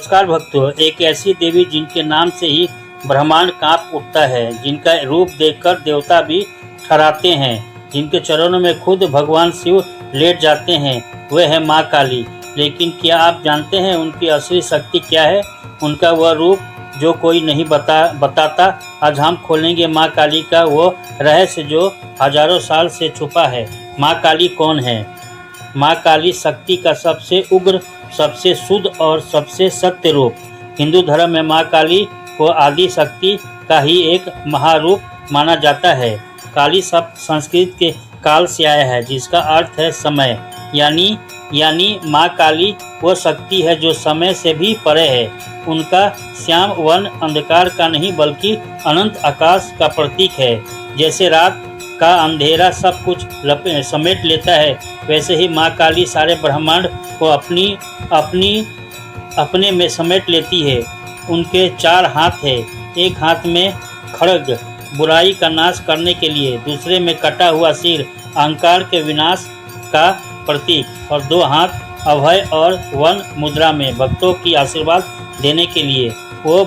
नमस्कार भक्तों, एक ऐसी देवी जिनके नाम से ही ब्रह्मांड कांप उठता है, जिनका रूप देखकर देवता भी ठहराते हैं, जिनके चरणों में खुद भगवान शिव लेट जाते हैं, वह है माँ काली। लेकिन क्या आप जानते हैं उनकी असली शक्ति क्या है? उनका वह रूप जो कोई नहीं बताता। आज हम खोलेंगे माँ काली का वो रहस्य जो हजारों साल से छुपा है। माँ काली कौन है? माँ काली शक्ति का सबसे उग्र, सबसे शुद्ध और सबसे सत्य रूप। हिंदू धर्म में माँ काली को आदि शक्ति का ही एक महारूप माना जाता है। काली शब्द संस्कृत के काल से आया है, जिसका अर्थ है समय। यानी माँ काली वो शक्ति है जो समय से भी परे है। उनका श्याम वर्ण अंधकार का नहीं बल्कि अनंत आकाश का प्रतीक है। जैसे रात का अंधेरा सब कुछ समेट लेता है, वैसे ही माँ काली सारे ब्रह्मांड को अपने में समेट लेती है। उनके 4 हाथ है। एक हाथ में खड्ग बुराई का नाश करने के लिए, दूसरे में कटा हुआ सिर अहंकार के विनाश का प्रतीक, और 2 हाथ अभय और वन मुद्रा में भक्तों की आशीर्वाद देने के लिए। वो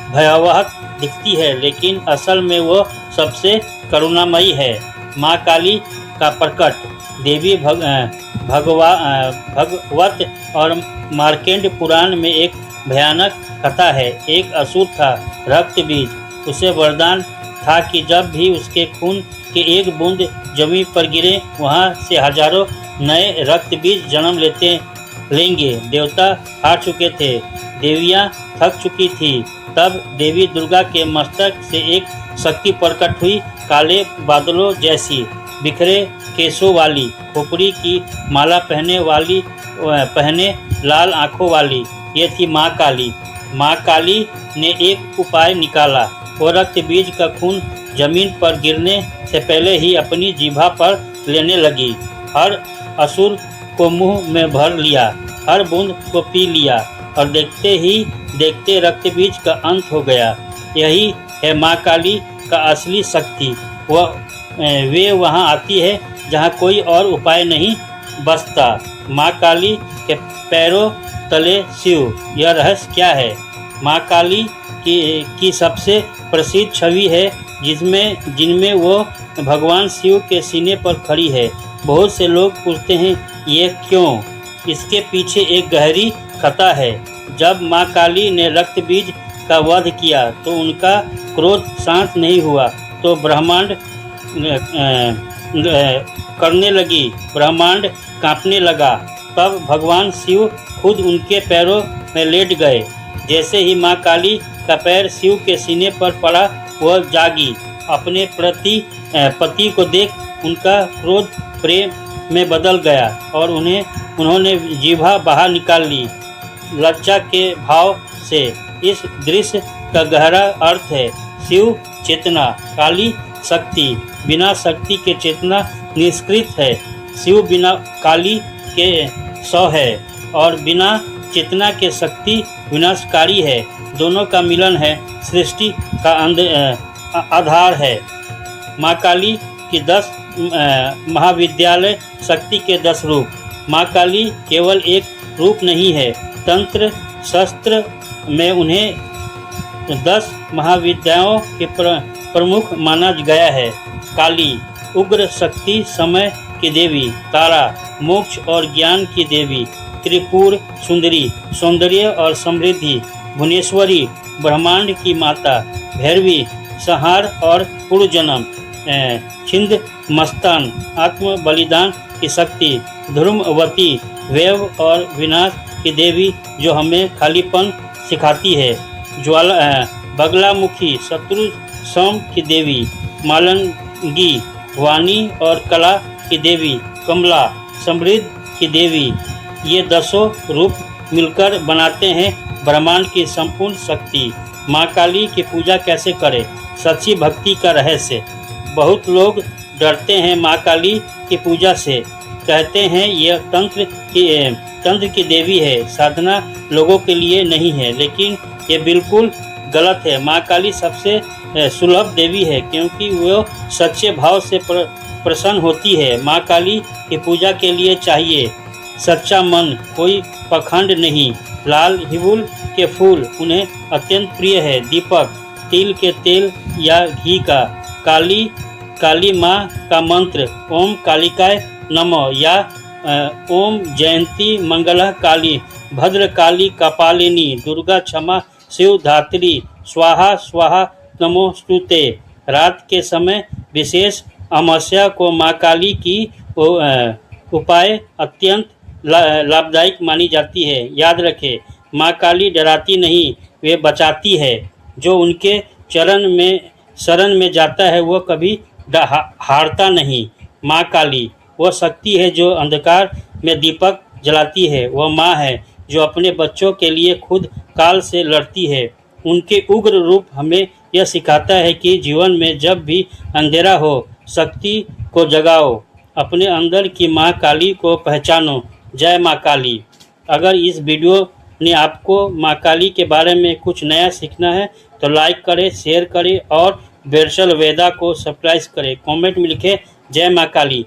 भयावह दिखती है, लेकिन असल में वो सबसे करुणामयी है। माँ काली का प्रकट देवी भगवत और मार्केंड पुराण में एक भयानक कथा है। एक असुर था, रक्त बीज। उसे वरदान था कि जब भी उसके खून के एक बूंद जमीन पर गिरे, वहाँ से हजारों नए रक्त बीज जन्म लेंगे। देवता हार चुके थे, देवियाँ थक चुकी थी। तब देवी दुर्गा के मस्तक से एक शक्ति प्रकट हुई, काले बादलों जैसी, बिखरे केसों वाली, खोपड़ी की माला पहने लाल आंखों वाली। ये थी माँ काली। माँ काली ने एक उपाय निकाला। वो रक्त बीज का खून जमीन पर गिरने से पहले ही अपनी जीभा पर लेने लगी। हर असुर को मुंह में भर लिया, हर बूंद को पी लिया, और देखते रक्त बीज का अंत हो गया। यही है माँ काली का असली शक्ति। वे वहाँ आती है जहाँ कोई और उपाय नहीं बचता। माँ काली के पैरों तले शिव। यह रहस्य क्या है? माँ काली की सबसे प्रसिद्ध छवि है जिनमें वो भगवान शिव के सीने पर खड़ी है। बहुत से लोग पूछते हैं ये क्यों? इसके पीछे एक गहरी कथा है। जब माँ काली ने रक्त बीज का वध किया तो उनका क्रोध शांत नहीं हुआ, तो ब्रह्मांड करने लगी, ब्रह्मांड कांपने लगा। तब भगवान शिव खुद उनके पैरों में लेट गए। जैसे ही माँ काली का पैर शिव के सीने पर पड़ा, वह जागी। अपने पति को देख उनका क्रोध प्रेम में बदल गया और उन्होंने जीभा बाहर निकाल ली, लज्जा के भाव से। इस दृश्य का गहरा अर्थ है शिव चेतना, काली शक्ति। बिना शक्ति के चेतना निष्क्रिय है। शिव बिना काली के 100 है, और बिना चेतना के शक्ति विनाशकारी है। दोनों का मिलन है सृष्टि का आधार है। माँ काली की 10 महाविद्यालय, शक्ति के 10 रूप। माँ काली केवल एक रूप नहीं है, तंत्र शस्त्र में उन्हें 10 महाविद्याओं के प्रमुख माना गया है। काली उग्र शक्ति, समय की देवी। तारा मोक्ष और ज्ञान की देवी। त्रिपुर सुंदरी, सौंदर्य और समृद्धि। भुवनेश्वरी ब्रह्मांड की माता। भैरवी संहार और पुनर्जन्म। छिंद मस्तान आत्म बलिदान की शक्ति। ध्रुववती वैव और विनाश की देवी जो हमें खालीपन सिखाती है। बगलामुखी शत्रु सम की देवी। मालंगी वाणी और कला की देवी। कमला समृद्ध की देवी। ये 10 रूप मिलकर बनाते हैं ब्रह्मांड की संपूर्ण शक्ति। माँ काली की पूजा कैसे करें? सच्ची भक्ति का रहस्य। बहुत लोग डरते हैं माँ काली की पूजा से, कहते हैं यह तंत्र की देवी है, साधना लोगों के लिए नहीं है। लेकिन ये बिल्कुल गलत है। माँ काली सबसे सुलभ देवी है, क्योंकि वो सच्चे भाव से प्रसन्न होती है। माँ काली की पूजा के लिए चाहिए सच्चा मन, कोई पखंड नहीं। लाल हिबुल के फूल उन्हें अत्यंत प्रिय है। दीपक, तिल के तेल या घी का। काली माँ का मंत्र ओम कालिकाय नमः या ओम जयंती मंगला काली, भद्र काली कपालिनी, दुर्गा क्षमा शिव धात्री, स्वाहा स्वाहा नमोस्तुते। रात के समय विशेष अमावस्या को माँ काली की उपाय अत्यंत लाभदायक मानी जाती है। याद रखें, माँ काली डराती नहीं, वे बचाती है। जो उनके शरण में जाता है वह कभी हारता नहीं। माँ काली वह शक्ति है जो अंधकार में दीपक जलाती है। वह माँ है जो अपने बच्चों के लिए खुद काल से लड़ती है। उनके उग्र रूप हमें यह सिखाता है कि जीवन में जब भी अंधेरा हो, शक्ति को जगाओ, अपने अंदर की माँ काली को पहचानो। जय माँ काली। अगर इस वीडियो ने आपको माँ काली के बारे में कुछ नया सीखना है तो लाइक करें, शेयर करें और बेरसल वेदा को सब्सक्राइब करें। कमेंट में लिखें जय माँ काली।